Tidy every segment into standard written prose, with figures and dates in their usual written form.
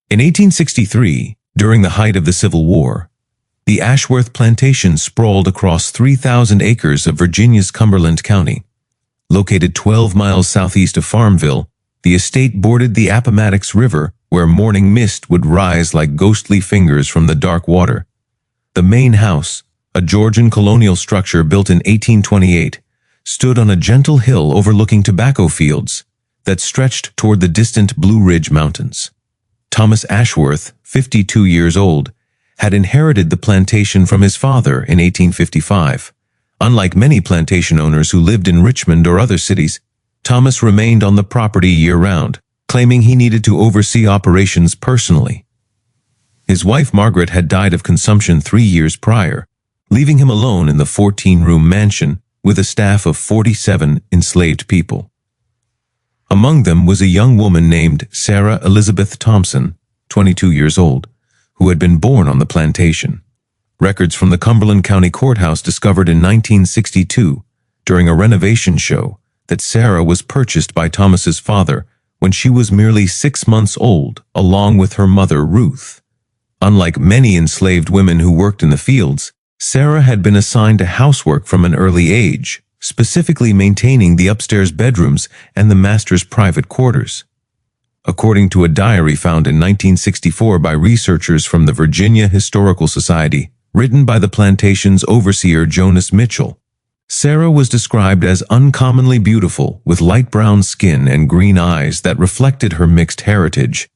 In 1863, during the height of the Civil War, the Ashworth Plantation sprawled across 3,000 acres of Virginia's Cumberland County. Located 12 miles southeast of Farmville, the estate bordered the Appomattox River, where morning mist would rise like ghostly fingers from the dark water. The main house, a Georgian colonial structure built in 1828, stood on a gentle hill overlooking tobacco fields that stretched toward the distant Blue Ridge Mountains. Thomas Ashworth, 52 years old, had inherited the plantation from his father in 1855. Unlike many plantation owners who lived in Richmond or other cities, Thomas remained on the property year-round, claiming he needed to oversee operations personally. His wife Margaret had died of consumption 3 years prior, leaving him alone in the 14-room mansion with a staff of 47 enslaved people. Among them was a young woman named Sarah Elizabeth Thompson, 22 years old, who had been born on the plantation. Records from the Cumberland County Courthouse discovered in 1962, during a renovation show, that Sarah was purchased by Thomas's father when she was merely 6 months old, along with her mother Ruth. Unlike many enslaved women who worked in the fields, Sarah had been assigned to housework from an early age, specifically maintaining the upstairs bedrooms and the master's private quarters. According to a diary found in 1964 by researchers from the Virginia Historical Society, written by the plantation's overseer Jonas Mitchell, Sarah was described as uncommonly beautiful, with light brown skin and green eyes that reflected her mixed heritage.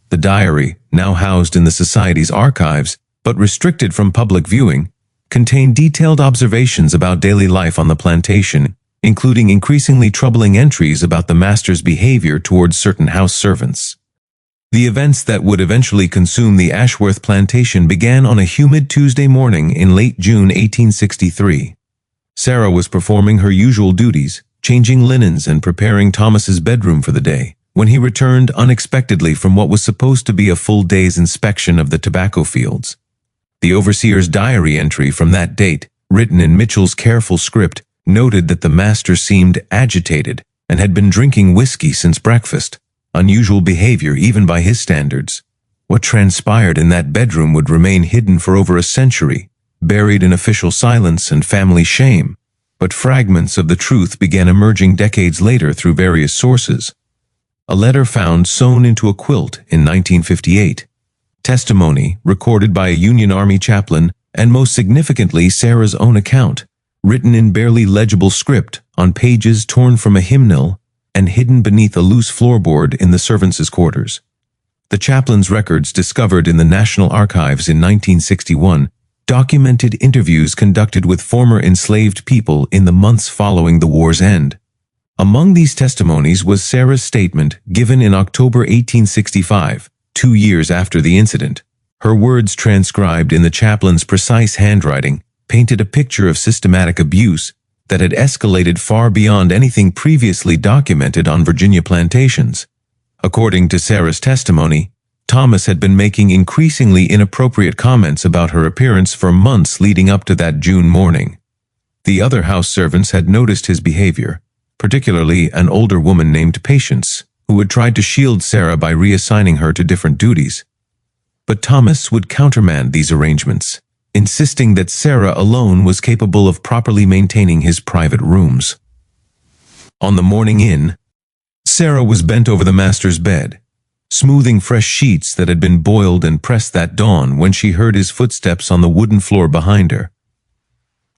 The diary, now housed in the Society's archives, but restricted from public viewing, contained detailed observations about daily life on the plantation, including increasingly troubling entries about the master's behavior towards certain house servants. The events that would eventually consume the Ashworth plantation began on a humid Tuesday morning in late June 1863. Sarah was performing her usual duties, changing linens and preparing Thomas's bedroom for the day, when he returned unexpectedly from what was supposed to be a full day's inspection of the tobacco fields. The overseer's diary entry from that date, written in Mitchell's careful script, noted that the master seemed agitated and had been drinking whiskey since breakfast, unusual behavior even by his standards. What transpired in that bedroom would remain hidden for over a century, buried in official silence and family shame, but fragments of the truth began emerging decades later through various sources. A letter found sewn into a quilt in 1958, testimony recorded by a Union Army chaplain, and most significantly Sarah's own account, written in barely legible script on pages torn from a hymnal and hidden beneath a loose floorboard in the servants' quarters. The chaplain's records, discovered in the National Archives in 1961, documented interviews conducted with former enslaved people in the months following the war's end. Among these testimonies was Sarah's statement given in October 1865, 2 years after the incident. Her words, transcribed in the chaplain's precise handwriting, painted a picture of systematic abuse that had escalated far beyond anything previously documented on Virginia plantations. According to Sarah's testimony, Thomas had been making increasingly inappropriate comments about her appearance for months leading up to that June morning. The other house servants had noticed his behavior, particularly an older woman named Patience, who had tried to shield Sarah by reassigning her to different duties. But Thomas would countermand these arrangements, insisting that Sarah alone was capable of properly maintaining his private rooms. On the morning in, Sarah was bent over the master's bed, smoothing fresh sheets that had been boiled and pressed that dawn when she heard his footsteps on the wooden floor behind her.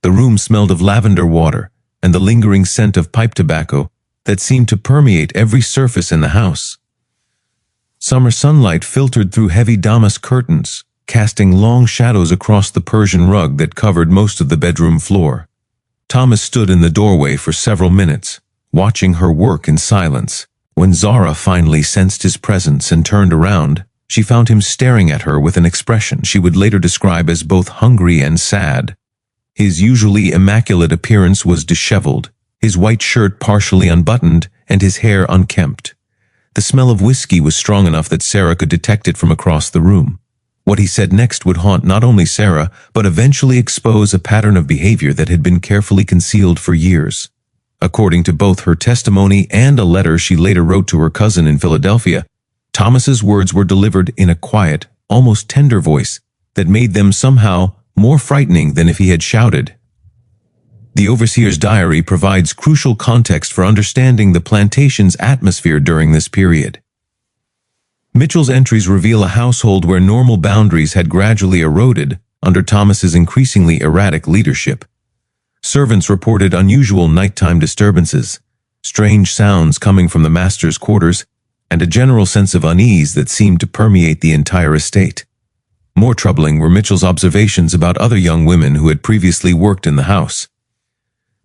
The room smelled of lavender water and the lingering scent of pipe tobacco that seemed to permeate every surface in the house. Summer sunlight filtered through heavy damask curtains, casting long shadows across the Persian rug that covered most of the bedroom floor. Thomas stood in the doorway for several minutes, watching her work in silence. When Zara finally sensed his presence and turned around, she found him staring at her with an expression she would later describe as both hungry and sad. His usually immaculate appearance was disheveled, his white shirt partially unbuttoned and his hair unkempt. The smell of whiskey was strong enough that Sarah could detect it from across the room. What he said next would haunt not only Sarah, but eventually expose a pattern of behavior that had been carefully concealed for years. According to both her testimony and a letter she later wrote to her cousin in Philadelphia, Thomas's words were delivered in a quiet, almost tender voice that made them somehow more frightening than if he had shouted. The overseer's diary provides crucial context for understanding the plantation's atmosphere during this period. Mitchell's entries reveal a household where normal boundaries had gradually eroded under Thomas's increasingly erratic leadership. Servants reported unusual nighttime disturbances, strange sounds coming from the master's quarters, and a general sense of unease that seemed to permeate the entire estate. More troubling were Mitchell's observations about other young women who had previously worked in the house.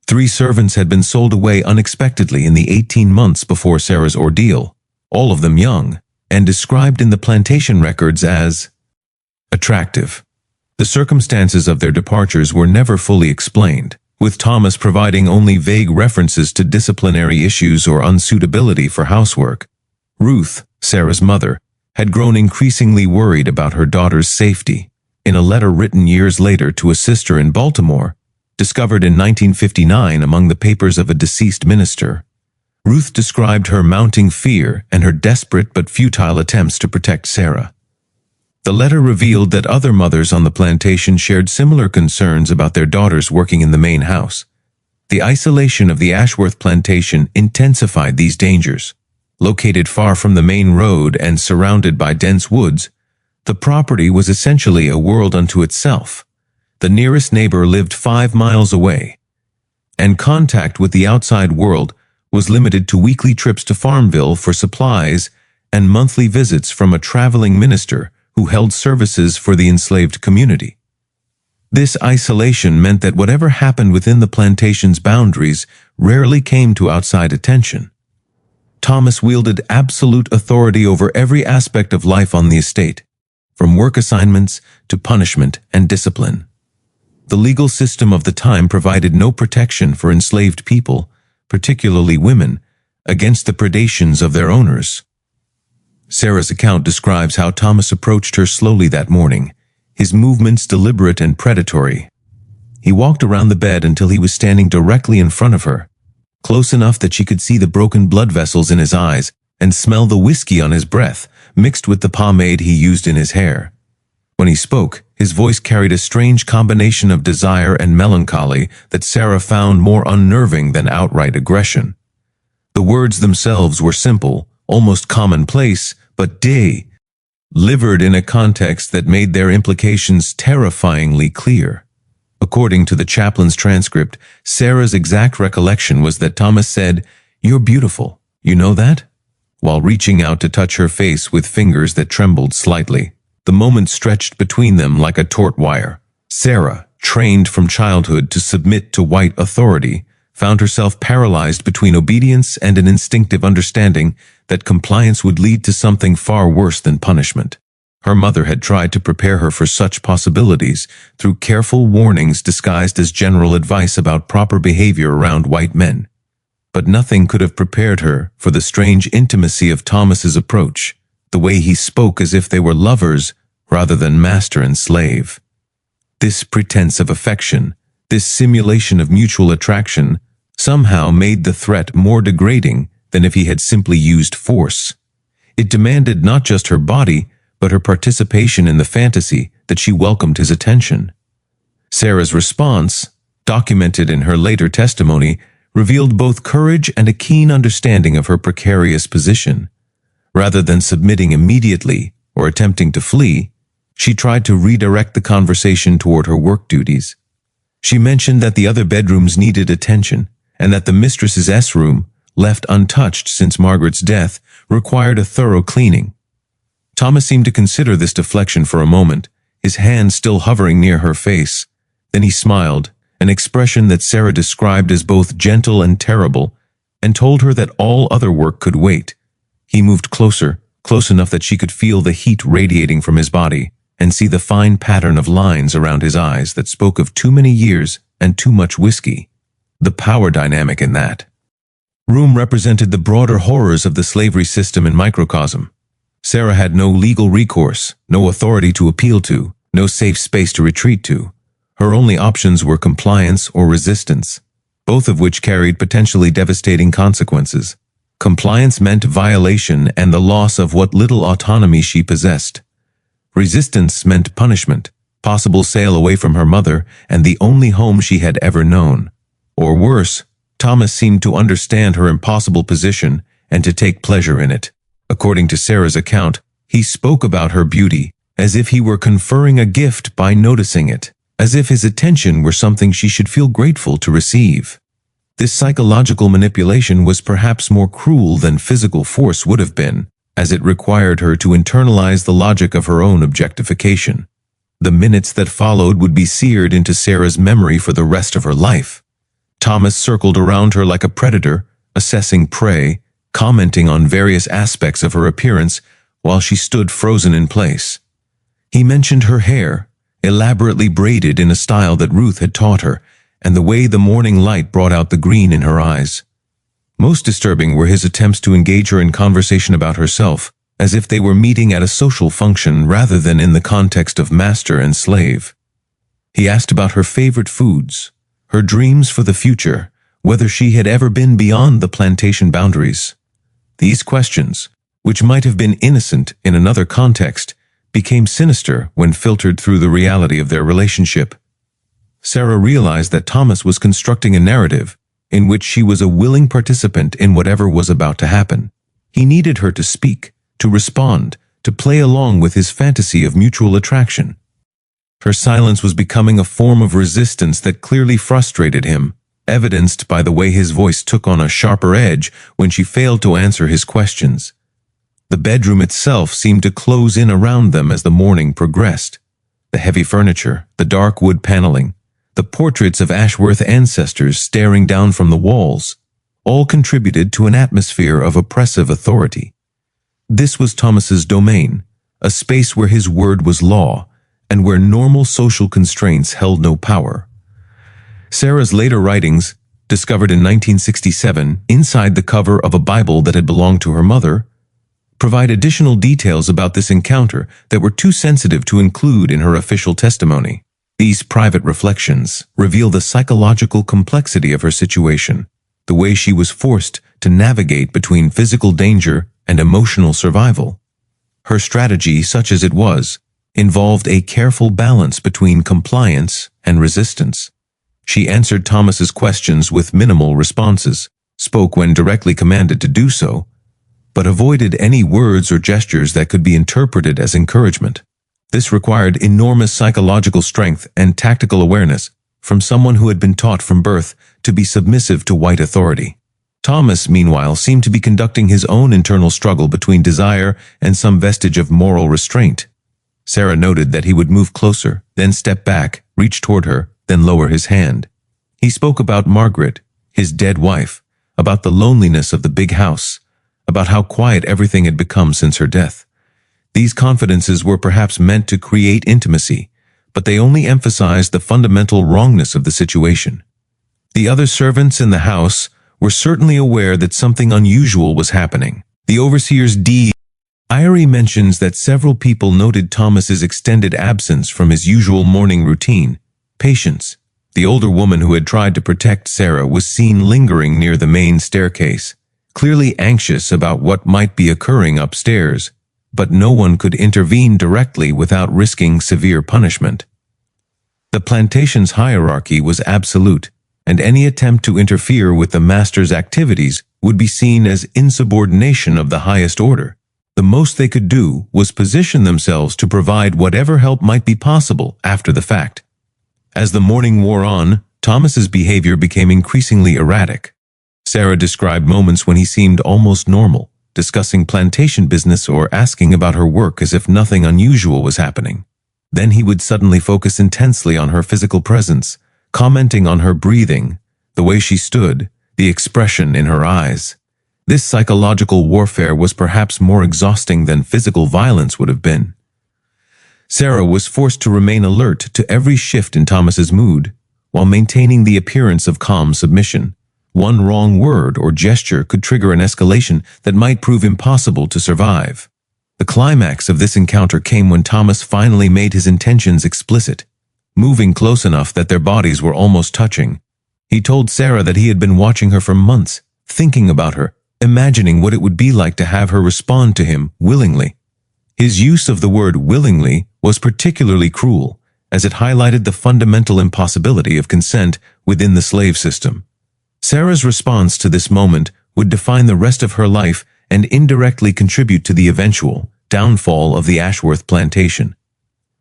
3 servants had been sold away unexpectedly in the 18 months before Sarah's ordeal, all of them young, and described in the plantation records as attractive. The circumstances of their departures were never fully explained, with Thomas providing only vague references to disciplinary issues or unsuitability for housework. Ruth, Sarah's mother, had grown increasingly worried about her daughter's safety. In a letter written years later to a sister in Baltimore, discovered in 1959 among the papers of a deceased minister, Ruth described her mounting fear and her desperate but futile attempts to protect Sarah. The letter revealed that other mothers on the plantation shared similar concerns about their daughters working in the main house. The isolation of the Ashworth plantation intensified these dangers. Located far from the main road and surrounded by dense woods, the property was essentially a world unto itself. The nearest neighbor lived 5 miles away, and contact with the outside world was limited to weekly trips to Farmville for supplies and monthly visits from a traveling minister who held services for the enslaved community. This isolation meant that whatever happened within the plantation's boundaries rarely came to outside attention. Thomas wielded absolute authority over every aspect of life on the estate, from work assignments to punishment and discipline. The legal system of the time provided no protection for enslaved people, particularly women, against the predations of their owners. Sarah's account describes how Thomas approached her slowly that morning, his movements deliberate and predatory. He walked around the bed until he was standing directly in front of her, close enough that she could see the broken blood vessels in his eyes and smell the whiskey on his breath, mixed with the pomade he used in his hair. When he spoke, his voice carried a strange combination of desire and melancholy that Sarah found more unnerving than outright aggression. The words themselves were simple, almost commonplace, but delivered in a context that made their implications terrifyingly clear. According to the chaplain's transcript, Sarah's exact recollection was that Thomas said, "You're beautiful, you know that?" while reaching out to touch her face with fingers that trembled slightly. The moment stretched between them like a taut wire. Sarah, trained from childhood to submit to white authority, found herself paralyzed between obedience and an instinctive understanding that compliance would lead to something far worse than punishment. Her mother had tried to prepare her for such possibilities through careful warnings disguised as general advice about proper behavior around white men. But nothing could have prepared her for the strange intimacy of Thomas's approach, the way he spoke as if they were lovers rather than master and slave. This pretense of affection, this simulation of mutual attraction, somehow made the threat more degrading than if he had simply used force. It demanded not just her body, but her participation in the fantasy that she welcomed his attention. Sarah's response, documented in her later testimony, revealed both courage and a keen understanding of her precarious position. Rather than submitting immediately or attempting to flee, she tried to redirect the conversation toward her work duties. She mentioned that the other bedrooms needed attention, and that the mistress's S-room, left untouched since Margaret's death, required a thorough cleaning. Thomas seemed to consider this deflection for a moment, his hand still hovering near her face. Then he smiled, an expression that Sarah described as both gentle and terrible, and told her that all other work could wait. He moved closer, close enough that she could feel the heat radiating from his body, and see the fine pattern of lines around his eyes that spoke of too many years and too much whiskey. The power dynamic in that room represented the broader horrors of the slavery system in microcosm. Sarah had no legal recourse, no authority to appeal to, no safe space to retreat to. Her only options were compliance or resistance, both of which carried potentially devastating consequences. Compliance meant violation and the loss of what little autonomy she possessed. Resistance meant punishment, possible sail away from her mother and the only home she had ever known. Or worse, Thomas seemed to understand her impossible position and to take pleasure in it. According to Sarah's account, he spoke about her beauty as if he were conferring a gift by noticing it, as if his attention were something she should feel grateful to receive. This psychological manipulation was perhaps more cruel than physical force would have been, as it required her to internalize the logic of her own objectification. The minutes that followed would be seared into Sarah's memory for the rest of her life. Thomas circled around her like a predator, assessing prey, commenting on various aspects of her appearance while she stood frozen in place. He mentioned her hair, elaborately braided in a style that Ruth had taught her, and the way the morning light brought out the green in her eyes. Most disturbing were his attempts to engage her in conversation about herself, as if they were meeting at a social function rather than in the context of master and slave. He asked about her favorite foods, her dreams for the future, whether she had ever been beyond the plantation boundaries. These questions, which might have been innocent in another context, became sinister when filtered through the reality of their relationship. Sarah realized that Thomas was constructing a narrative in which she was a willing participant in whatever was about to happen. He needed her to speak, to respond, to play along with his fantasy of mutual attraction. Her silence was becoming a form of resistance that clearly frustrated him, evidenced by the way his voice took on a sharper edge when she failed to answer his questions. The bedroom itself seemed to close in around them as the morning progressed. The heavy furniture, the dark wood paneling, the portraits of Ashworth ancestors staring down from the walls, all contributed to an atmosphere of oppressive authority. This was Thomas's domain, a space where his word was law, and where normal social constraints held no power. Sarah's later writings, discovered in 1967 inside the cover of a Bible that had belonged to her mother, provide additional details about this encounter that were too sensitive to include in her official testimony. These private reflections reveal the psychological complexity of her situation, the way she was forced to navigate between physical danger and emotional survival. Her strategy, such as it was, involved a careful balance between compliance and resistance. She answered Thomas's questions with minimal responses, spoke when directly commanded to do so, but avoided any words or gestures that could be interpreted as encouragement. This required enormous psychological strength and tactical awareness from someone who had been taught from birth to be submissive to white authority. Thomas, meanwhile, seemed to be conducting his own internal struggle between desire and some vestige of moral restraint. Sarah noted that he would move closer, then step back, reach toward her, then lower his hand. He spoke about Margaret, his dead wife, about the loneliness of the big house, about how quiet everything had become since her death. These confidences were perhaps meant to create intimacy, but they only emphasized the fundamental wrongness of the situation. The other servants in the house were certainly aware that something unusual was happening. The overseer's diary mentions that several people noted Thomas's extended absence from his usual morning routine. Patience, the older woman who had tried to protect Sarah, was seen lingering near the main staircase, clearly anxious about what might be occurring upstairs, but no one could intervene directly without risking severe punishment. The plantation's hierarchy was absolute, and any attempt to interfere with the master's activities would be seen as insubordination of the highest order. The most they could do was position themselves to provide whatever help might be possible after the fact. As the morning wore on, Thomas's behavior became increasingly erratic. Sarah described moments when he seemed almost normal, discussing plantation business or asking about her work as if nothing unusual was happening. Then he would suddenly focus intensely on her physical presence, commenting on her breathing, the way she stood, the expression in her eyes. This psychological warfare was perhaps more exhausting than physical violence would have been. Sarah was forced to remain alert to every shift in Thomas's mood, while maintaining the appearance of calm submission. One wrong word or gesture could trigger an escalation that might prove impossible to survive. The climax of this encounter came when Thomas finally made his intentions explicit. Moving close enough that their bodies were almost touching, he told Sarah that he had been watching her for months, thinking about her, imagining what it would be like to have her respond to him willingly. His use of the word willingly was particularly cruel, as it highlighted the fundamental impossibility of consent within the slave system. Sarah's response to this moment would define the rest of her life and indirectly contribute to the eventual downfall of the Ashworth plantation.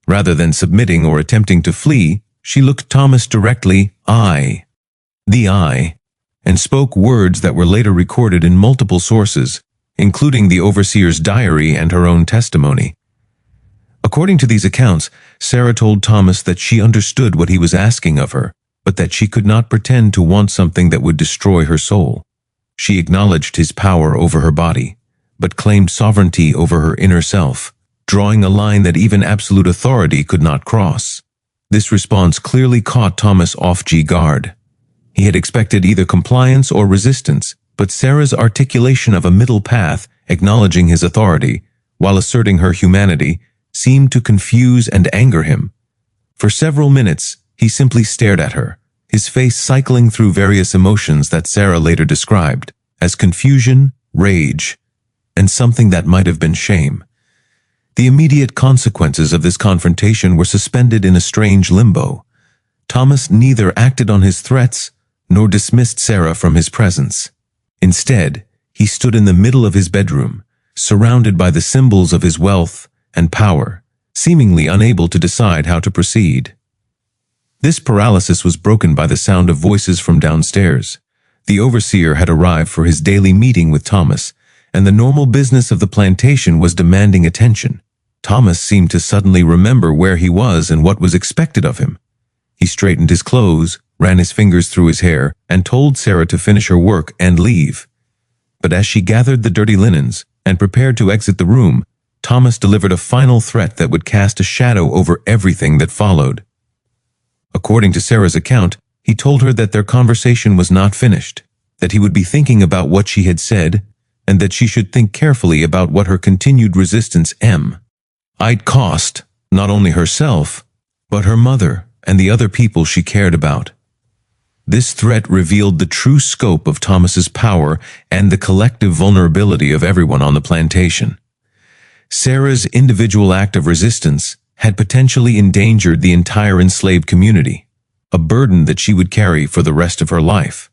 Rather than submitting or attempting to flee, she looked Thomas directly, the eye, and spoke words that were later recorded in multiple sources, including the overseer's diary and her own testimony. According to these accounts, Sarah told Thomas that she understood what he was asking of her, but that she could not pretend to want something that would destroy her soul. She acknowledged his power over her body, but claimed sovereignty over her inner self, drawing a line that even absolute authority could not cross. This response clearly caught Thomas off guard. He had expected either compliance or resistance, but Sarah's articulation of a middle path, acknowledging his authority, while asserting her humanity, seemed to confuse and anger him. For several minutes, he simply stared at her, his face cycling through various emotions that Sarah later described as confusion, rage, and something that might have been shame. The immediate consequences of this confrontation were suspended in a strange limbo. Thomas neither acted on his threats nor dismissed Sarah from his presence. Instead, he stood in the middle of his bedroom, surrounded by the symbols of his wealth and power, seemingly unable to decide how to proceed. This paralysis was broken by the sound of voices from downstairs. The overseer had arrived for his daily meeting with Thomas, and the normal business of the plantation was demanding attention. Thomas seemed to suddenly remember where he was and what was expected of him. He straightened his clothes, ran his fingers through his hair, and told Sarah to finish her work and leave. But as she gathered the dirty linens and prepared to exit the room, Thomas delivered a final threat that would cast a shadow over everything that followed. According to Sarah's account, he told her that their conversation was not finished, that he would be thinking about what she had said, and that she should think carefully about what her continued resistance might cost, not only herself, but her mother and the other people she cared about. This threat revealed the true scope of Thomas's power and the collective vulnerability of everyone on the plantation. Sarah's individual act of resistance had potentially endangered the entire enslaved community, a burden that she would carry for the rest of her life.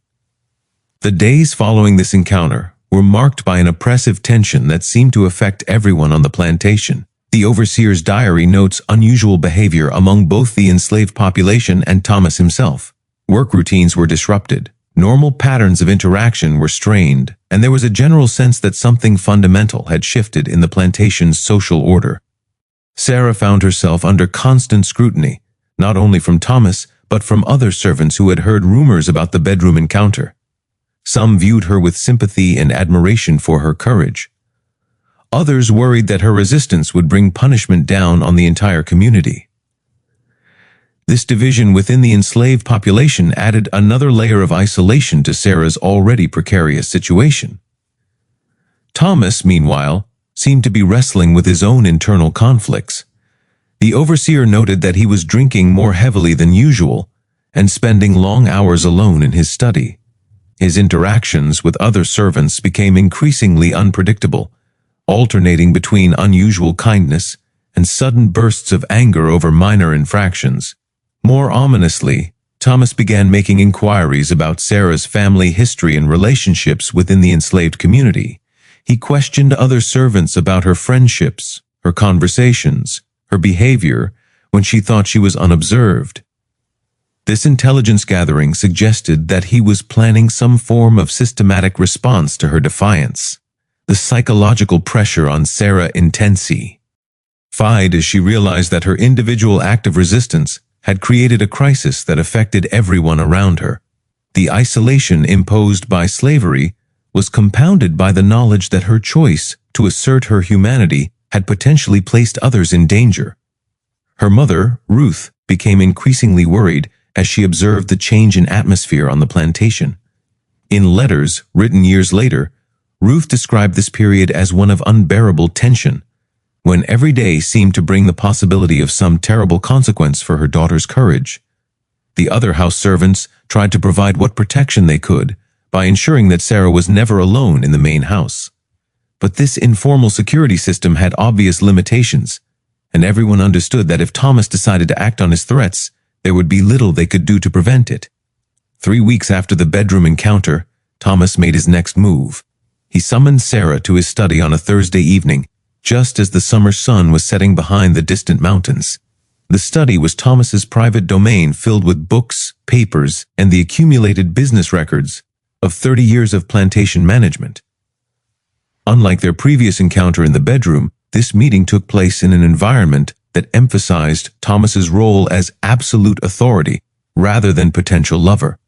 The days following this encounter were marked by an oppressive tension that seemed to affect everyone on the plantation. The overseer's diary notes unusual behavior among both the enslaved population and Thomas himself. Work routines were disrupted, normal patterns of interaction were strained, and there was a general sense that something fundamental had shifted in the plantation's social order. Sarah found herself under constant scrutiny, not only from Thomas, but from other servants who had heard rumors about the bedroom encounter. Some viewed her with sympathy and admiration for her courage. Others worried that her resistance would bring punishment down on the entire community. This division within the enslaved population added another layer of isolation to Sarah's already precarious situation. Thomas, meanwhile, seemed to be wrestling with his own internal conflicts. The overseer noted that he was drinking more heavily than usual and spending long hours alone in his study. His interactions with other servants became increasingly unpredictable, alternating between unusual kindness and sudden bursts of anger over minor infractions. More ominously, Thomas began making inquiries about Sarah's family history and relationships within the enslaved community. He questioned other servants about her friendships, her conversations, her behavior when she thought she was unobserved. This intelligence gathering suggested that he was planning some form of systematic response to her defiance. The psychological pressure on Sarah intensified as she realized that her individual act of resistance had created a crisis that affected everyone around her. The isolation imposed by slavery was compounded by the knowledge that her choice to assert her humanity had potentially placed others in danger. Her mother, Ruth, became increasingly worried as she observed the change in atmosphere on the plantation. In letters written years later, Ruth described this period as one of unbearable tension, when every day seemed to bring the possibility of some terrible consequence for her daughter's courage. The other house servants tried to provide what protection they could, by ensuring that Sarah was never alone in the main house. But this informal security system had obvious limitations, and everyone understood that if Thomas decided to act on his threats, there would be little they could do to prevent it. 3 weeks after the bedroom encounter, Thomas made his next move. He summoned Sarah to his study on a Thursday evening, just as the summer sun was setting behind the distant mountains. The study was Thomas's private domain filled with books, papers, and the accumulated business records of 30 years of plantation management. Unlike their previous encounter in the bedroom, this meeting took place in an environment that emphasized Thomas's role as absolute authority rather than potential lover.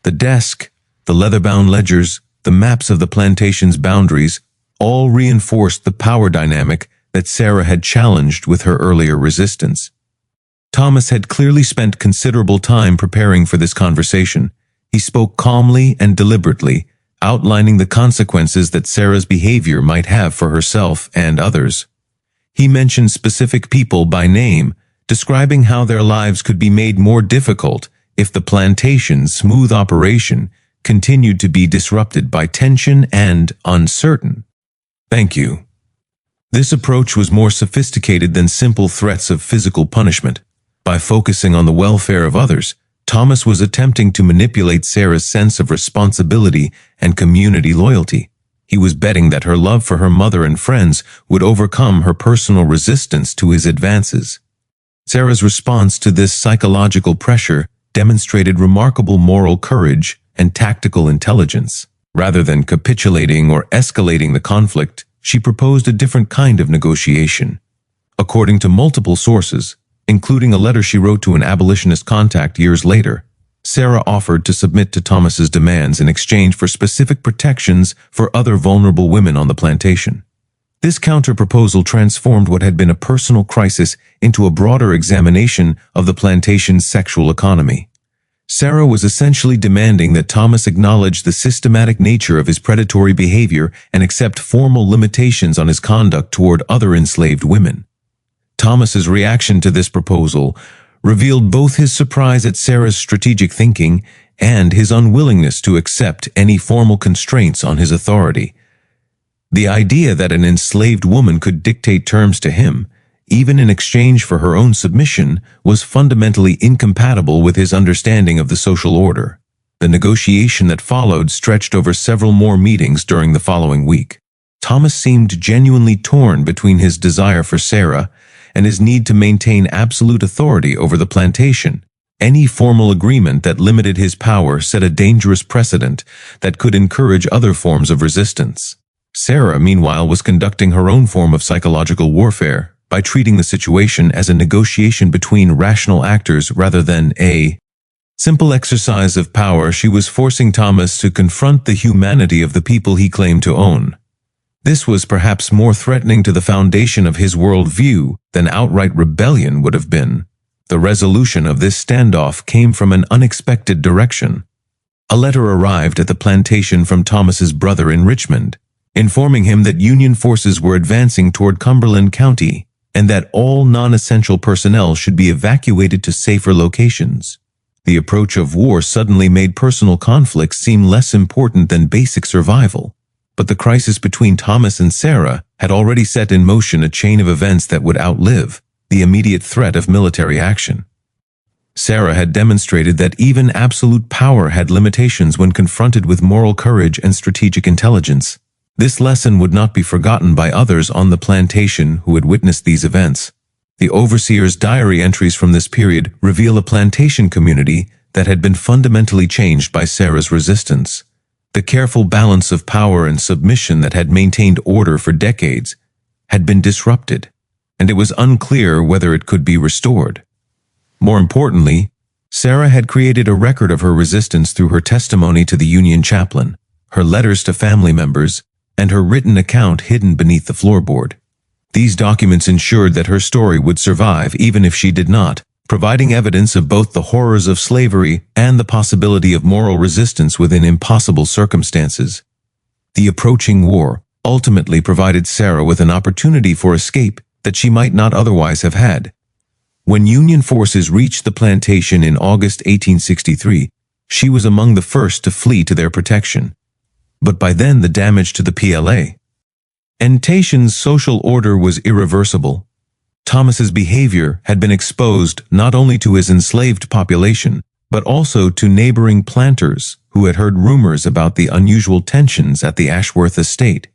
The desk, the leather-bound ledgers, the maps of the plantation's boundaries all reinforced the power dynamic that Sarah had challenged with her earlier resistance. Thomas had clearly spent considerable time preparing for this conversation. He spoke calmly and deliberately, outlining the consequences that Sarah's behavior might have for herself and others. He mentioned specific people by name, describing how their lives could be made more difficult if the plantation's smooth operation continued to be disrupted by tension and uncertain. "Thank you." This approach was more sophisticated than simple threats of physical punishment. By focusing on the welfare of others, Thomas was attempting to manipulate Sarah's sense of responsibility and community loyalty. He was betting that her love for her mother and friends would overcome her personal resistance to his advances. Sarah's response to this psychological pressure demonstrated remarkable moral courage and tactical intelligence. Rather than capitulating or escalating the conflict, she proposed a different kind of negotiation. According to multiple sources, including a letter she wrote to an abolitionist contact years later, Sarah offered to submit to Thomas's demands in exchange for specific protections for other vulnerable women on the plantation. This counter-proposal transformed what had been a personal crisis into a broader examination of the plantation's sexual economy. Sarah was essentially demanding that Thomas acknowledge the systematic nature of his predatory behavior and accept formal limitations on his conduct toward other enslaved women. Thomas's reaction to this proposal revealed both his surprise at Sarah's strategic thinking and his unwillingness to accept any formal constraints on his authority. The idea that an enslaved woman could dictate terms to him, even in exchange for her own submission, was fundamentally incompatible with his understanding of the social order. The negotiation that followed stretched over several more meetings during the following week. Thomas seemed genuinely torn between his desire for Sarah and his need to maintain absolute authority over the plantation. Any formal agreement that limited his power set a dangerous precedent that could encourage other forms of resistance. Sarah, meanwhile, was conducting her own form of psychological warfare by treating the situation as a negotiation between rational actors rather than a simple exercise of power. She was forcing Thomas to confront the humanity of the people he claimed to own. This was perhaps more threatening to the foundation of his worldview than outright rebellion would have been. The resolution of this standoff came from an unexpected direction. A letter arrived at the plantation from Thomas's brother in Richmond, informing him that Union forces were advancing toward Cumberland County and that all non-essential personnel should be evacuated to safer locations. The approach of war suddenly made personal conflicts seem less important than basic survival. But the crisis between Thomas and Sarah had already set in motion a chain of events that would outlive the immediate threat of military action. Sarah had demonstrated that even absolute power had limitations when confronted with moral courage and strategic intelligence. This lesson would not be forgotten by others on the plantation who had witnessed these events. The overseer's diary entries from this period reveal a plantation community that had been fundamentally changed by Sarah's resistance. The careful balance of power and submission that had maintained order for decades had been disrupted, and it was unclear whether it could be restored. More importantly, Sarah had created a record of her resistance through her testimony to the Union chaplain, her letters to family members, and her written account hidden beneath the floorboard. These documents ensured that her story would survive even if she did not, providing evidence of both the horrors of slavery and the possibility of moral resistance within impossible circumstances. The approaching war ultimately provided Sarah with an opportunity for escape that she might not otherwise have had. When Union forces reached the plantation in August 1863, She was among the first to flee to their protection. But by then the damage to the PLA and Tahitian's social order was irreversible. Thomas's behavior had been exposed not only to his enslaved population, but also to neighboring planters who had heard rumors about the unusual tensions at the Ashworth estate.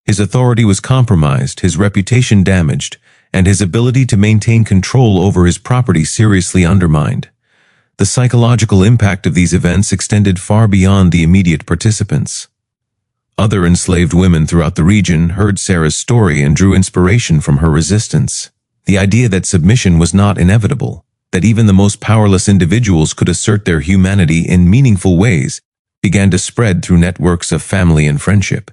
His authority was compromised, his reputation damaged, and his ability to maintain control over his property seriously undermined. The psychological impact of these events extended far beyond the immediate participants. Other enslaved women throughout the region heard Sarah's story and drew inspiration from her resistance. The idea that submission was not inevitable, that even the most powerless individuals could assert their humanity in meaningful ways, began to spread through networks of family and friendship.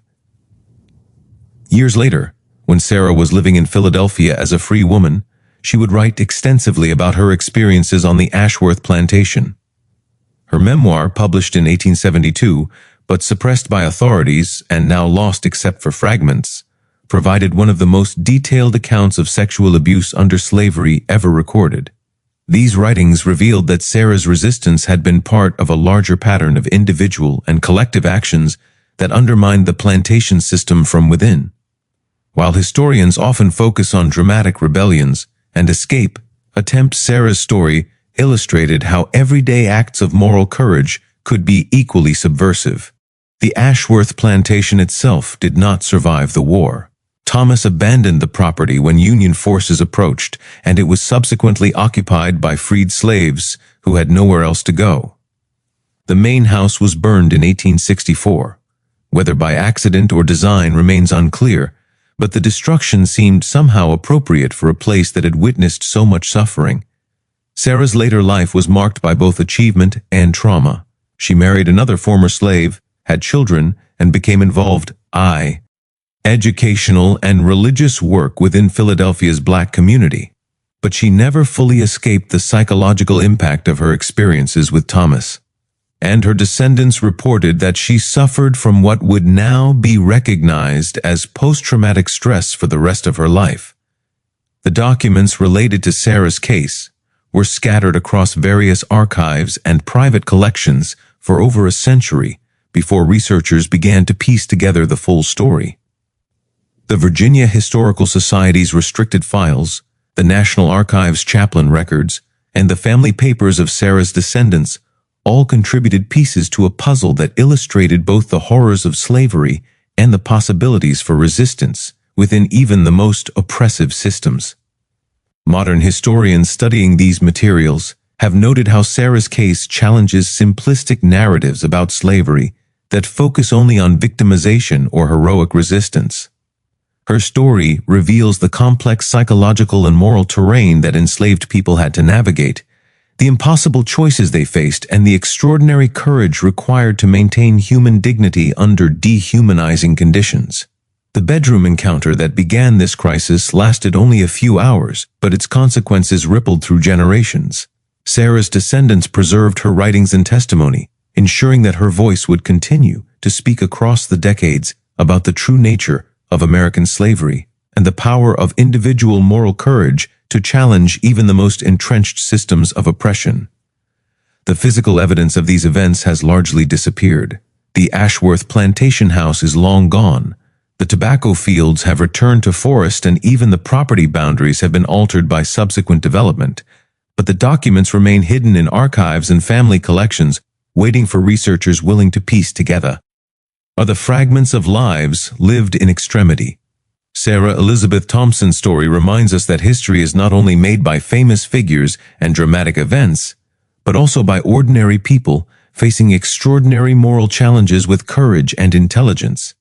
Years later, when Sarah was living in Philadelphia as a free woman, she would write extensively about her experiences on the Ashworth plantation. Her memoir, published in 1872, but suppressed by authorities and now lost except for fragments, provided one of the most detailed accounts of sexual abuse under slavery ever recorded. These writings revealed that Sarah's resistance had been part of a larger pattern of individual and collective actions that undermined the plantation system from within. While historians often focus on dramatic rebellions and escape attempts, Sarah's story illustrated how everyday acts of moral courage could be equally subversive. The Ashworth plantation itself did not survive the war. Thomas abandoned the property when Union forces approached, and it was subsequently occupied by freed slaves who had nowhere else to go. The main house was burned in 1864. Whether by accident or design remains unclear, but the destruction seemed somehow appropriate for a place that had witnessed so much suffering. Sarah's later life was marked by both achievement and trauma. She married another former slave, had children, and became involved in educational and religious work within Philadelphia's Black community. But she never fully escaped the psychological impact of her experiences with Thomas. And her descendants reported that she suffered from what would now be recognized as post-traumatic stress for the rest of her life. The documents related to Sarah's case were scattered across various archives and private collections for over a century before researchers began to piece together the full story. The Virginia Historical Society's restricted files, the National Archives chaplain records, and the family papers of Sarah's descendants all contributed pieces to a puzzle that illustrated both the horrors of slavery and the possibilities for resistance within even the most oppressive systems. Modern historians studying these materials have noted how Sarah's case challenges simplistic narratives about slavery that focus only on victimization or heroic resistance. Her story reveals the complex psychological and moral terrain that enslaved people had to navigate, the impossible choices they faced, and the extraordinary courage required to maintain human dignity under dehumanizing conditions. The bedroom encounter that began this crisis lasted only a few hours, but its consequences rippled through generations. Sarah's descendants preserved her writings and testimony, ensuring that her voice would continue to speak across the decades about the true nature of American slavery and the power of individual moral courage to challenge even the most entrenched systems of oppression. The physical evidence of these events has largely disappeared. The Ashworth plantation house is long gone. The tobacco fields have returned to forest, and even the property boundaries have been altered by subsequent development. But the documents remain hidden in archives and family collections, waiting for researchers willing to piece together. Are the fragments of lives lived in extremity. Sarah Elizabeth Thompson's story reminds us that history is not only made by famous figures and dramatic events, but also by ordinary people facing extraordinary moral challenges with courage and intelligence.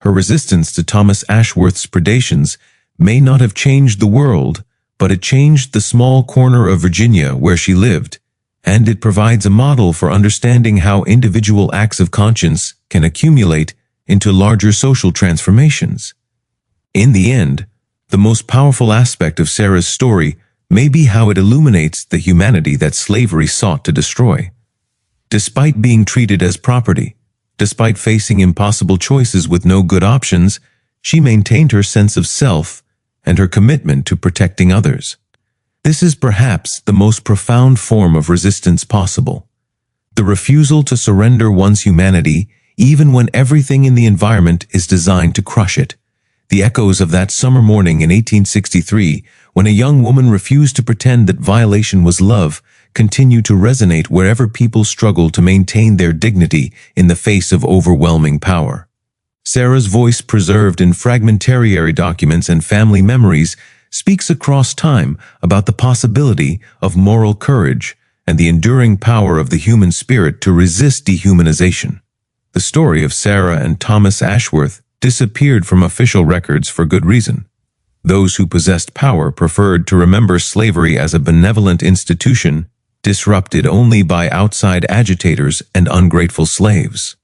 Her resistance to Thomas Ashworth's predations may not have changed the world, but it changed the small corner of Virginia where she lived, and it provides a model for understanding how individual acts of conscience can accumulate into larger social transformations. In the end, the most powerful aspect of Sarah's story may be how it illuminates the humanity that slavery sought to destroy. Despite being treated as property, despite facing impossible choices with no good options, she maintained her sense of self and her commitment to protecting others. This is perhaps the most profound form of resistance possible. The refusal to surrender one's humanity, even when everything in the environment is designed to crush it. The echoes of that summer morning in 1863, when a young woman refused to pretend that violation was love, continue to resonate wherever people struggle to maintain their dignity in the face of overwhelming power. Sarah's voice, preserved in fragmentary documents and family memories, speaks across time about the possibility of moral courage and the enduring power of the human spirit to resist dehumanization. The story of Sarah and Thomas Ashworth disappeared from official records for good reason. Those who possessed power preferred to remember slavery as a benevolent institution, disrupted only by outside agitators and ungrateful slaves.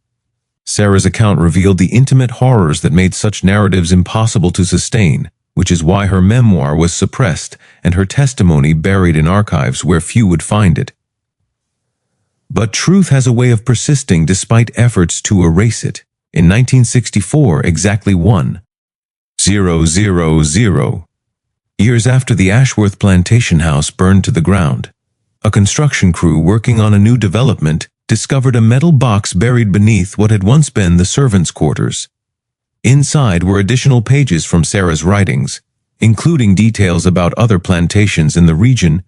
Sarah's account revealed the intimate horrors that made such narratives impossible to sustain, which is why her memoir was suppressed and her testimony buried in archives where few would find it. But truth has a way of persisting despite efforts to erase it. In 1964, exactly 1,000 years after the Ashworth plantation house burned to the ground, a construction crew working on a new development discovered a metal box buried beneath what had once been the servants' quarters. Inside were additional pages from Sarah's writings, including details about other plantations in the region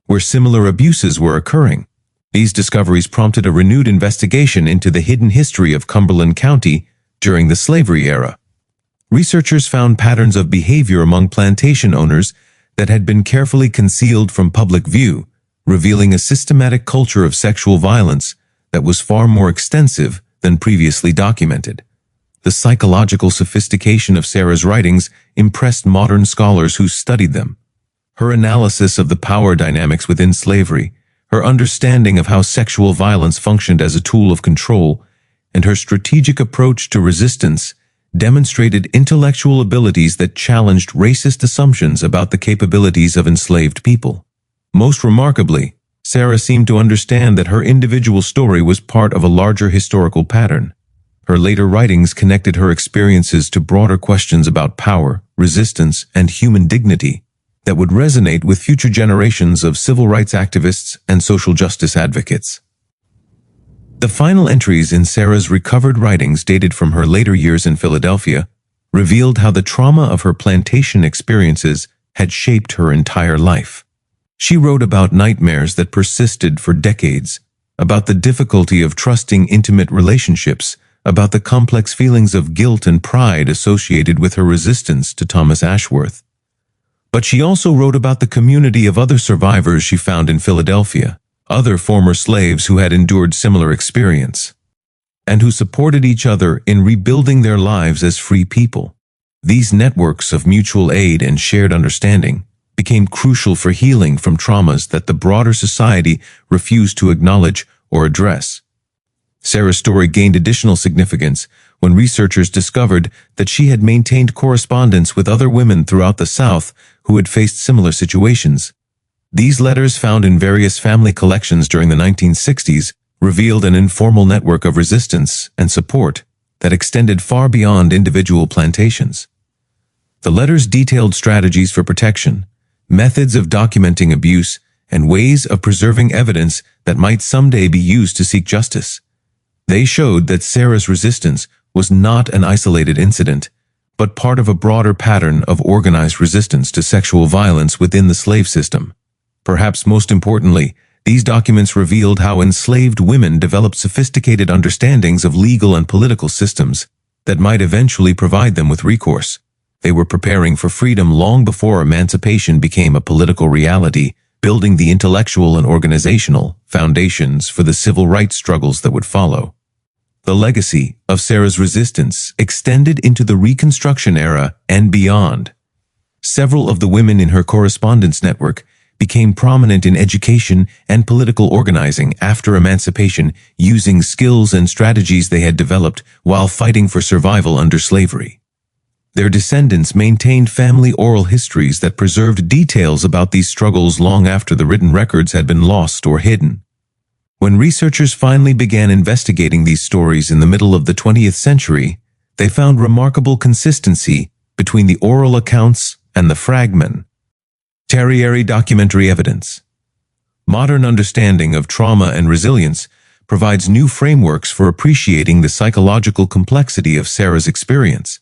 where similar abuses were occurring. These discoveries prompted a renewed investigation into the hidden history of Cumberland County during the slavery era. Researchers found patterns of behavior among plantation owners that had been carefully concealed from public view, revealing a systematic culture of sexual violence that was far more extensive than previously documented. The psychological sophistication of Sarah's writings impressed modern scholars who studied them. Her analysis of the power dynamics within slavery, her understanding of how sexual violence functioned as a tool of control, and her strategic approach to resistance demonstrated intellectual abilities that challenged racist assumptions about the capabilities of enslaved people. Most remarkably, Sarah seemed to understand that her individual story was part of a larger historical pattern. Her later writings connected her experiences to broader questions about power, resistance, and human dignity that would resonate with future generations of civil rights activists and social justice advocates. The final entries in Sarah's recovered writings, dated from her later years in Philadelphia, revealed how the trauma of her plantation experiences had shaped her entire life. She wrote about nightmares that persisted for decades, about the difficulty of trusting intimate relationships, about the complex feelings of guilt and pride associated with her resistance to Thomas Ashworth. But she also wrote about the community of other survivors she found in Philadelphia, other former slaves who had endured similar experience, and who supported each other in rebuilding their lives as free people. These networks of mutual aid and shared understanding became crucial for healing from traumas that the broader society refused to acknowledge or address. Sarah's story gained additional significance when researchers discovered that she had maintained correspondence with other women throughout the South who had faced similar situations. These letters, found in various family collections during the 1960s, revealed an informal network of resistance and support that extended far beyond individual plantations. The letters detailed strategies for protection, methods of documenting abuse, and ways of preserving evidence that might someday be used to seek justice. They showed that Sarah's resistance was not an isolated incident, but part of a broader pattern of organized resistance to sexual violence within the slave system. Perhaps most importantly, these documents revealed how enslaved women developed sophisticated understandings of legal and political systems that might eventually provide them with recourse. They were preparing for freedom long before emancipation became a political reality, building the intellectual and organizational foundations for the civil rights struggles that would follow. The legacy of Sarah's resistance extended into the Reconstruction era and beyond. Several of the women in her correspondence network became prominent in education and political organizing after emancipation, using skills and strategies they had developed while fighting for survival under slavery. Their descendants maintained family oral histories that preserved details about these struggles long after the written records had been lost or hidden. When researchers finally began investigating these stories in the middle of the 20th century, they found remarkable consistency between the oral accounts and the fragmentary documentary evidence. Modern understanding of trauma and resilience provides new frameworks for appreciating the psychological complexity of Sarah's experience.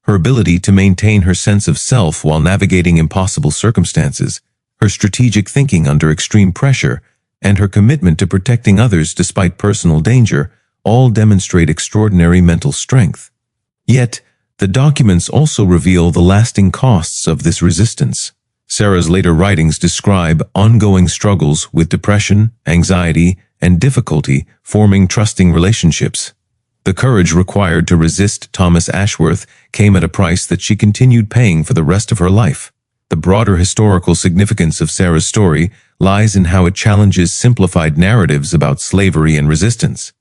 Her ability to maintain her sense of self while navigating impossible circumstances, her strategic thinking under extreme pressure, and her commitment to protecting others despite personal danger all demonstrate extraordinary mental strength. Yet, the documents also reveal the lasting costs of this resistance. Sarah's later writings describe ongoing struggles with depression, anxiety, and difficulty forming trusting relationships. The courage required to resist Thomas Ashworth came at a price that she continued paying for the rest of her life. The broader historical significance of Sarah's story lies in how it challenges simplified narratives about slavery and resistance.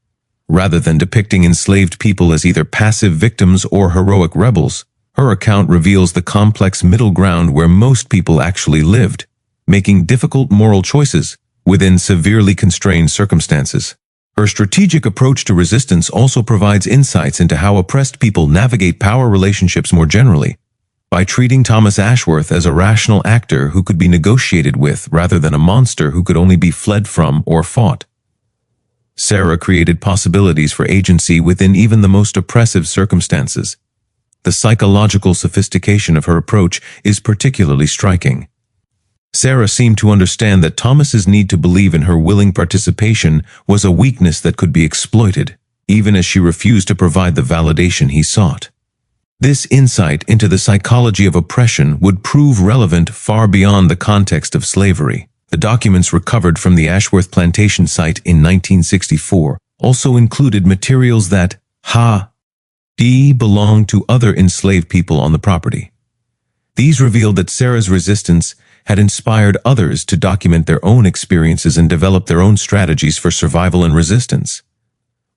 Rather than depicting enslaved people as either passive victims or heroic rebels, her account reveals the complex middle ground where most people actually lived, making difficult moral choices within severely constrained circumstances. Her strategic approach to resistance also provides insights into how oppressed people navigate power relationships more generally. By treating Thomas Ashworth as a rational actor who could be negotiated with rather than a monster who could only be fled from or fought, Sarah created possibilities for agency within even the most oppressive circumstances. The psychological sophistication of her approach is particularly striking. Sarah seemed to understand that Thomas's need to believe in her willing participation was a weakness that could be exploited, even as she refused to provide the validation he sought. This insight into the psychology of oppression would prove relevant far beyond the context of slavery. The documents recovered from the Ashworth plantation site in 1964 also included materials that belonged to other enslaved people on the property. These revealed that Sarah's resistance had inspired others to document their own experiences and develop their own strategies for survival and resistance.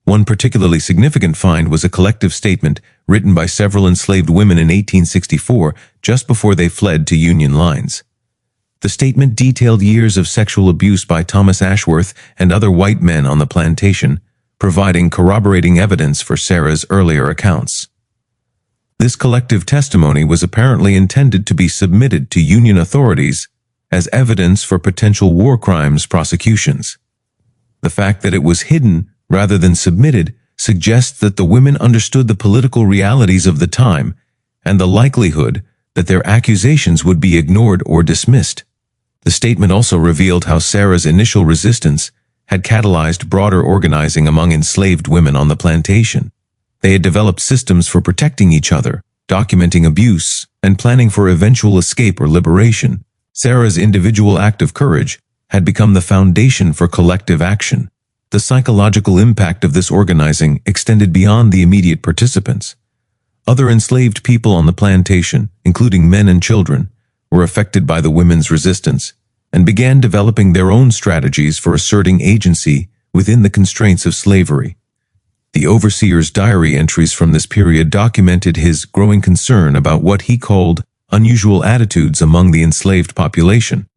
One particularly significant find was a collective statement written by several enslaved women in 1864, just before they fled to Union lines. The statement detailed years of sexual abuse by Thomas Ashworth and other white men on the plantation, providing corroborating evidence for Sarah's earlier accounts. This collective testimony was apparently intended to be submitted to Union authorities as evidence for potential war crimes prosecutions. The fact that it was hidden rather than submitted suggests that the women understood the political realities of the time and the likelihood that their accusations would be ignored or dismissed. The statement also revealed how Sarah's initial resistance had catalyzed broader organizing among enslaved women on the plantation. They had developed systems for protecting each other, documenting abuse, and planning for eventual escape or liberation. Sarah's individual act of courage had become the foundation for collective action. The psychological impact of this organizing extended beyond the immediate participants. Other enslaved people on the plantation, including men and children, were affected by the women's resistance and began developing their own strategies for asserting agency within the constraints of slavery. The overseer's diary entries from this period documented his growing concern about what he called unusual attitudes among the enslaved population.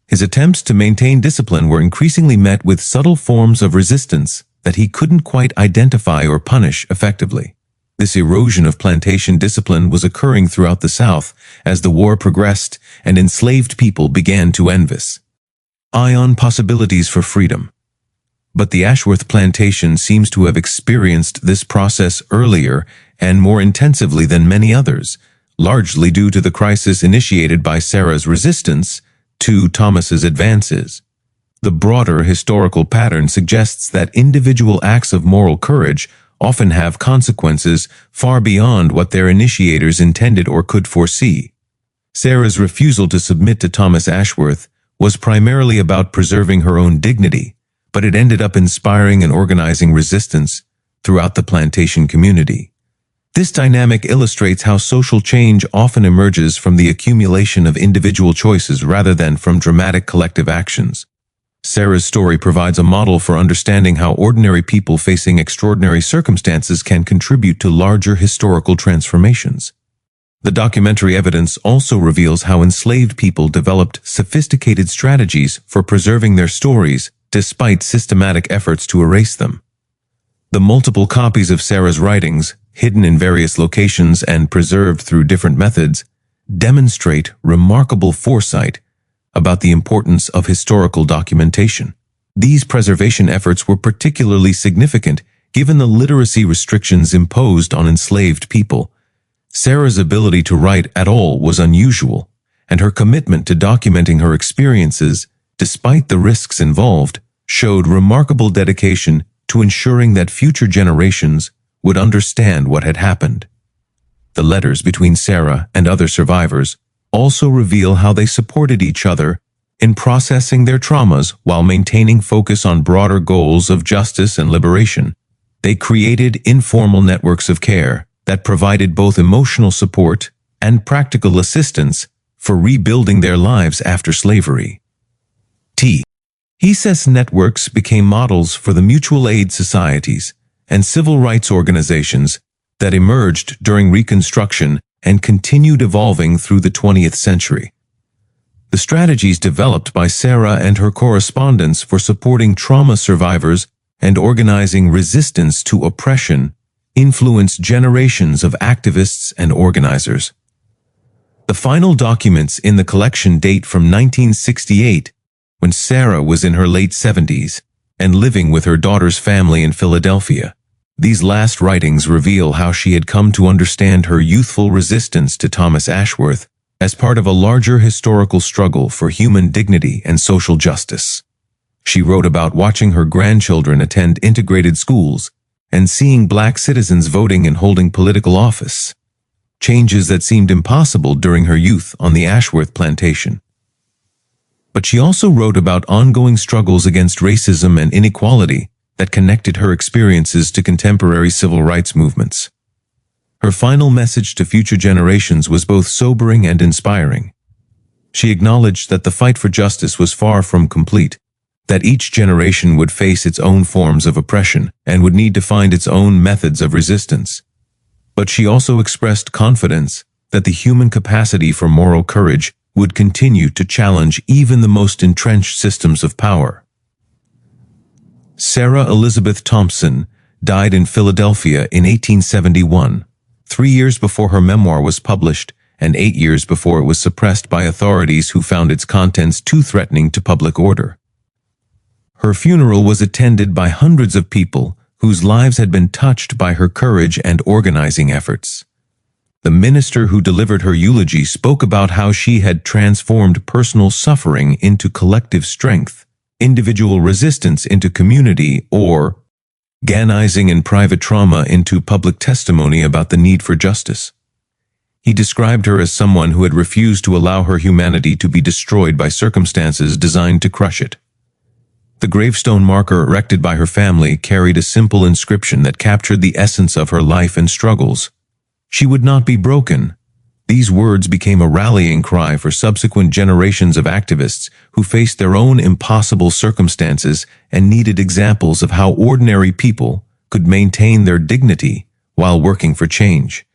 His attempts to maintain discipline were increasingly met with subtle forms of resistance that he couldn't quite identify or punish effectively. This erosion of plantation discipline was occurring throughout the South as the war progressed and enslaved people began to envy possibilities for freedom. But the Ashworth plantation seems to have experienced this process earlier and more intensively than many others, largely due to the crisis initiated by Sarah's resistance to Thomas's advances. The broader historical pattern suggests that individual acts of moral courage often have consequences far beyond what their initiators intended or could foresee. Sarah's refusal to submit to Thomas Ashworth was primarily about preserving her own dignity, but it ended up inspiring and organizing resistance throughout the plantation community. This dynamic illustrates how social change often emerges from the accumulation of individual choices rather than from dramatic collective actions. Sarah's story provides a model for understanding how ordinary people facing extraordinary circumstances can contribute to larger historical transformations. The documentary evidence also reveals how enslaved people developed sophisticated strategies for preserving their stories despite systematic efforts to erase them. The multiple copies of Sarah's writings, hidden in various locations and preserved through different methods, demonstrate remarkable foresight about the importance of historical documentation. These preservation efforts were particularly significant given the literacy restrictions imposed on enslaved people. Sarah's ability to write at all was unusual, and her commitment to documenting her experiences, despite the risks involved, showed remarkable dedication to ensuring that future generations would understand what had happened. The letters between Sarah and other survivors also reveal how they supported each other in processing their traumas while maintaining focus on broader goals of justice and liberation. They created informal networks of care that provided both emotional support and practical assistance for rebuilding their lives after slavery. HESES networks became models for the mutual aid societies and civil rights organizations that emerged during Reconstruction and continued evolving through the 20th century. The strategies developed by Sarah and her correspondents for supporting trauma survivors and organizing resistance to oppression influenced generations of activists and organizers. The final documents in the collection date from 1968, when Sarah was in her late 70s and living with her daughter's family in Philadelphia. These last writings reveal how she had come to understand her youthful resistance to Thomas Ashworth as part of a larger historical struggle for human dignity and social justice. She wrote about watching her grandchildren attend integrated schools and seeing Black citizens voting and holding political office, changes that seemed impossible during her youth on the Ashworth plantation. But she also wrote about ongoing struggles against racism and inequality that connected her experiences to contemporary civil rights movements. Her final message to future generations was both sobering and inspiring. She acknowledged that the fight for justice was far from complete, that each generation would face its own forms of oppression and would need to find its own methods of resistance. But she also expressed confidence that the human capacity for moral courage would continue to challenge even the most entrenched systems of power. Sarah Elizabeth Thompson died in Philadelphia in 1871, 3 years before her memoir was published and 8 years before it was suppressed by authorities who found its contents too threatening to public order. Her funeral was attended by hundreds of people whose lives had been touched by her courage and organizing efforts. The minister who delivered her eulogy spoke about how she had transformed personal suffering into collective strength, individual resistance into community, or galvanizing and private trauma into public testimony about the need for justice. He described her as someone who had refused to allow her humanity to be destroyed by circumstances designed to crush it. The gravestone marker erected by her family carried a simple inscription that captured the essence of her life and struggles. She would not be broken. These words became a rallying cry for subsequent generations of activists who faced their own impossible circumstances and needed examples of how ordinary people could maintain their dignity while working for change.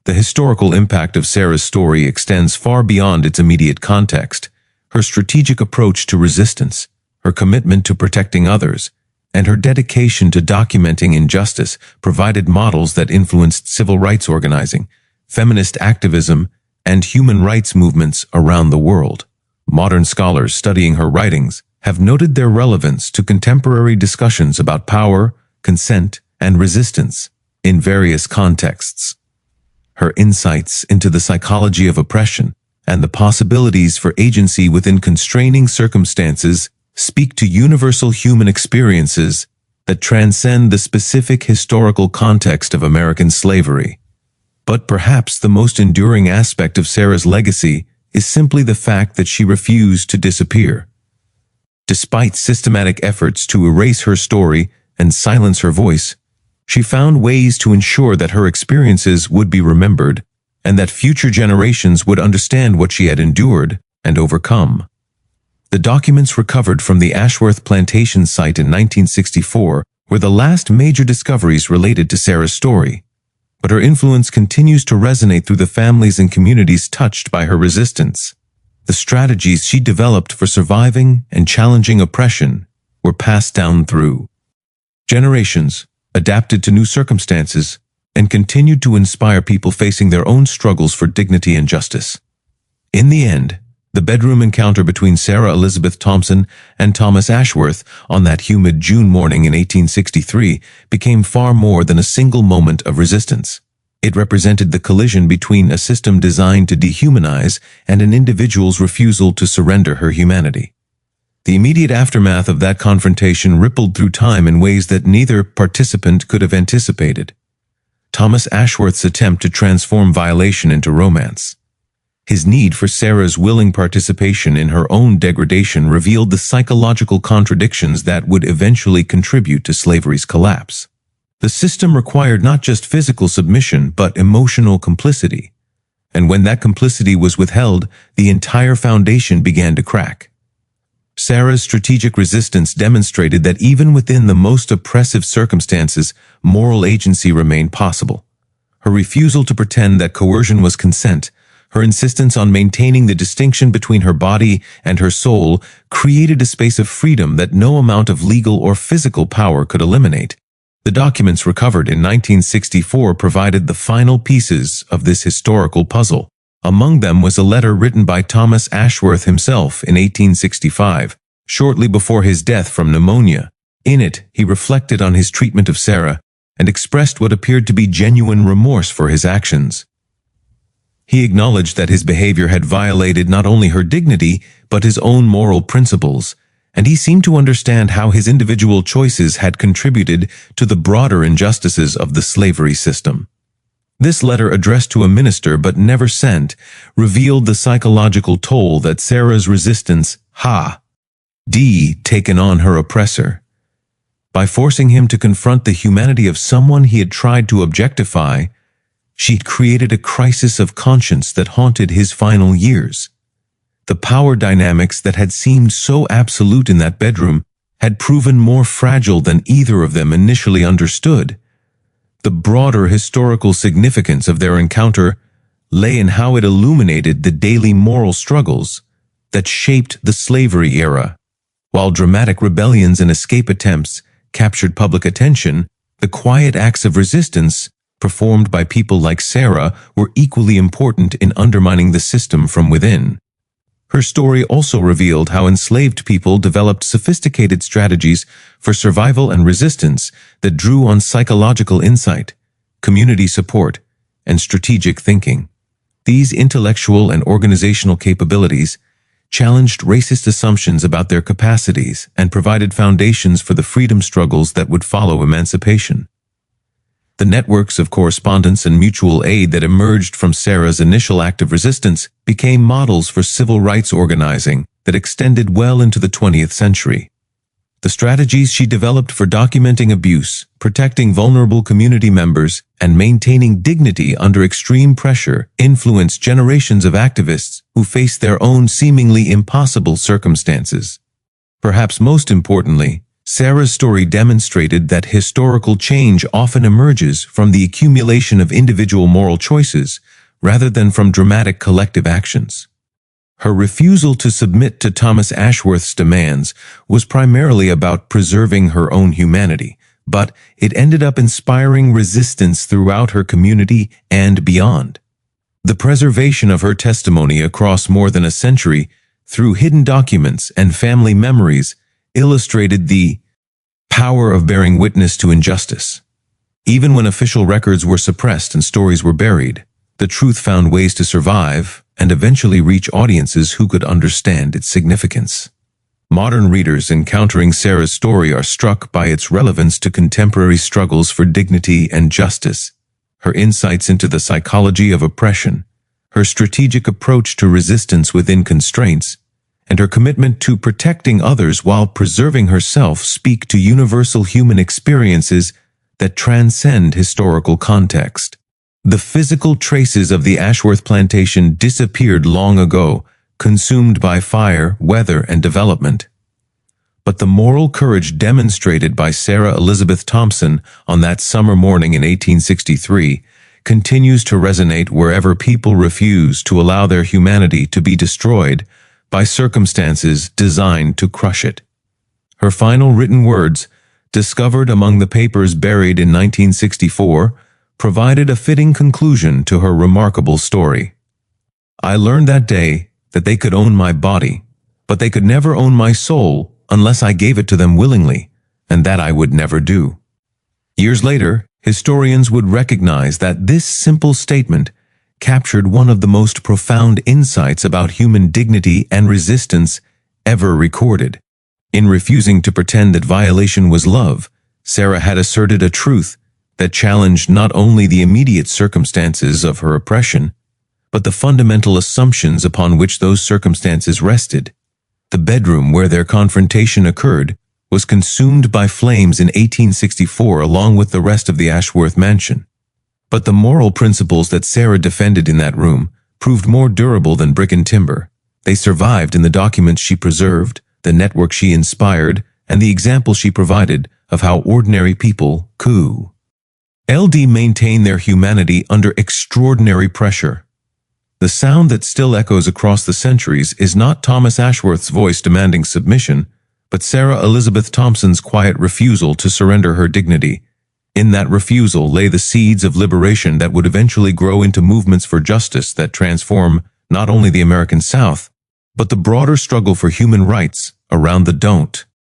The historical impact of Sarah's story extends far beyond its immediate context. Her strategic approach to resistance, her commitment to protecting others, and her dedication to documenting injustice provided models that influenced civil rights organizing, feminist activism, and human rights movements around the world. Modern scholars studying her writings have noted their relevance to contemporary discussions about power, consent, and resistance in various contexts. Her insights into the psychology of oppression and the possibilities for agency within constraining circumstances speak to universal human experiences that transcend the specific historical context of American slavery. But perhaps the most enduring aspect of Sarah's legacy is simply the fact that she refused to disappear. Despite systematic efforts to erase her story and silence her voice, she found ways to ensure that her experiences would be remembered and that future generations would understand what she had endured and overcome. The documents recovered from the Ashworth Plantation site in 1964 were the last major discoveries related to Sarah's story, but her influence continues to resonate through the families and communities touched by her resistance. The strategies she developed for surviving and challenging oppression were passed down through generations, adapted to new circumstances, and continued to inspire people facing their own struggles for dignity and justice. In the end, The bedroom encounter between Sarah Elizabeth Thompson and Thomas Ashworth on that humid June morning in 1863 became far more than a single moment of resistance. It represented the collision between a system designed to dehumanize and an individual's refusal to surrender her humanity. The immediate aftermath of that confrontation rippled through time in ways that neither participant could have anticipated. Thomas Ashworth's attempt to transform violation into romance. His need for Sarah's willing participation in her own degradation revealed the psychological contradictions that would eventually contribute to slavery's collapse. The system required not just physical submission, but emotional complicity. And when that complicity was withheld, the entire foundation began to crack. Sarah's strategic resistance demonstrated that even within the most oppressive circumstances, moral agency remained possible. Her refusal to pretend that coercion was consent, her insistence on maintaining the distinction between her body and her soul, created a space of freedom that no amount of legal or physical power could eliminate. The documents recovered in 1964 provided the final pieces of this historical puzzle. Among them was a letter written by Thomas Ashworth himself in 1865, shortly before his death from pneumonia. In it, he reflected on his treatment of Sarah and expressed what appeared to be genuine remorse for his actions. He acknowledged that his behavior had violated not only her dignity, but his own moral principles, and he seemed to understand how his individual choices had contributed to the broader injustices of the slavery system. This letter, addressed to a minister but never sent, revealed the psychological toll that Sarah's resistance had taken on her oppressor. By forcing him to confront the humanity of someone he had tried to objectify, she'd created a crisis of conscience that haunted his final years. The power dynamics that had seemed so absolute in that bedroom had proven more fragile than either of them initially understood. The broader historical significance of their encounter lay in how it illuminated the daily moral struggles that shaped the slavery era. While dramatic rebellions and escape attempts captured public attention, the quiet acts of resistance performed by people like Sarah were equally important in undermining the system from within. Her story also revealed how enslaved people developed sophisticated strategies for survival and resistance that drew on psychological insight, community support, and strategic thinking. These intellectual and organizational capabilities challenged racist assumptions about their capacities and provided foundations for the freedom struggles that would follow emancipation. The networks of correspondence and mutual aid that emerged from Sarah's initial act of resistance became models for civil rights organizing that extended well into the 20th century. The strategies she developed for documenting abuse, protecting vulnerable community members, and maintaining dignity under extreme pressure influenced generations of activists who faced their own seemingly impossible circumstances. Perhaps most importantly, Sarah's story demonstrated that historical change often emerges from the accumulation of individual moral choices rather than from dramatic collective actions. Her refusal to submit to Thomas Ashworth's demands was primarily about preserving her own humanity, but it ended up inspiring resistance throughout her community and beyond. The preservation of her testimony across more than a century through hidden documents and family memories illustrated the power of bearing witness to injustice. Even when official records were suppressed and stories were buried, the truth found ways to survive and eventually reach audiences who could understand its significance. Modern readers encountering Sarah's story are struck by its relevance to contemporary struggles for dignity and justice, her insights into the psychology of oppression, her strategic approach to resistance within constraints, and her commitment to protecting others while preserving herself speak to universal human experiences that transcend historical context. The physical traces of the Ashworth plantation disappeared long ago, consumed by fire, weather, and development. But the moral courage demonstrated by Sarah Elizabeth Thompson on that summer morning in 1863 continues to resonate wherever people refuse to allow their humanity to be destroyed by circumstances designed to crush it. Her final written words, discovered among the papers buried in 1964, provided a fitting conclusion to her remarkable story. I learned that day that they could own my body, but they could never own my soul unless I gave it to them willingly, and that I would never do. Years later, historians would recognize that this simple statement captured one of the most profound insights about human dignity and resistance ever recorded. In refusing to pretend that violation was love, Sarah had asserted a truth that challenged not only the immediate circumstances of her oppression, but the fundamental assumptions upon which those circumstances rested. The bedroom where their confrontation occurred was consumed by flames in 1864 along with the rest of the Ashworth mansion. But the moral principles that Sarah defended in that room proved more durable than brick and timber. They survived in the documents she preserved, the network she inspired, and the example she provided of how ordinary people could maintain their humanity under extraordinary pressure. The sound that still echoes across the centuries is not Thomas Ashworth's voice demanding submission, but Sarah Elizabeth Thompson's quiet refusal to surrender her dignity. In that refusal lay the seeds of liberation that would eventually grow into movements for justice that transform not only the American South, but the broader struggle for human rights around the don't.